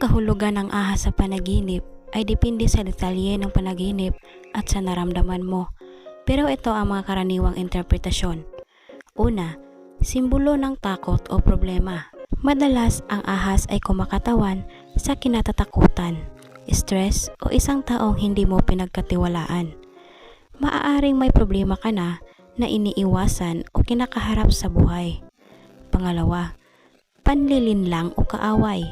kahulugan ng ahas sa panaginip ay depende sa detalye ng panaginip at sa naramdaman mo. Pero ito ang mga karaniwang interpretasyon. Una, simbolo ng takot o problema. Madalas ang ahas ay kumakatawan sa kinatatakutan, stress o isang taong hindi mo pinagkatiwalaan. Maaaring may problema ka na iniiwasan o kinakaharap sa buhay. Pangalawa, panlilinlang o kaaway.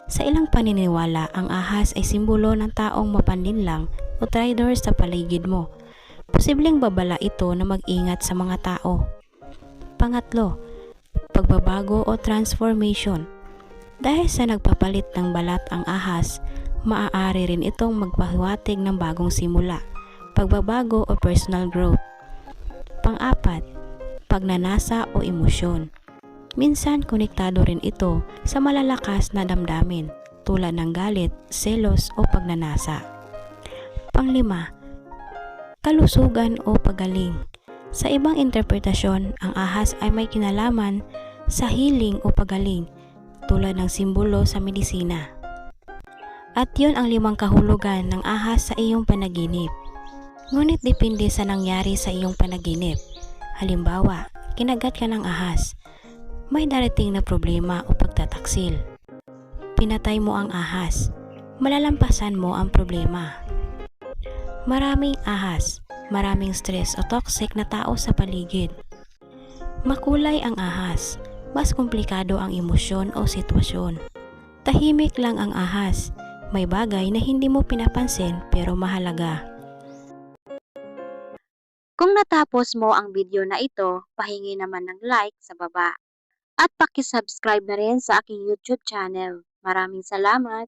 Sa ilang paniniwala, ang ahas ay simbolo ng taong mapanlinlang o traitor sa paligid mo. Posibleng babala ito na mag-ingat sa mga tao. Pangatlo, pagbabago o transformation. Dahil sa nagpapalit ng balat ang ahas, maaari rin itong magpahiwatig ng bagong simula, pagbabago o personal growth. Pang-apat, pagnanasa o emosyon. Minsan konektado rin ito sa malalakas na damdamin tulad ng galit, selos o pagnanasa. Pang-lima, kalusugan o pagaling. Sa ibang interpretasyon, ang ahas ay may kinalaman sa healing o pagaling tulad ng simbolo sa medisina. At yun ang 5 kahulugan ng ahas sa iyong panaginip. Ngunit depende sa nangyari sa iyong panaginip. Halimbawa, kinagat ka ng ahas. May darating na problema o pagtataksil. Pinatay mo ang ahas. Malalampasan mo ang problema. Maraming ahas, maraming stress o toxic na tao sa paligid. Makulay ang ahas, mas komplikado ang emosyon o sitwasyon. Tahimik lang ang ahas, may bagay na hindi mo pinapansin pero mahalaga. Kung natapos mo ang video na ito, pahingi naman ng like sa baba. At paki-subscribe na rin sa aking YouTube channel. Maraming salamat!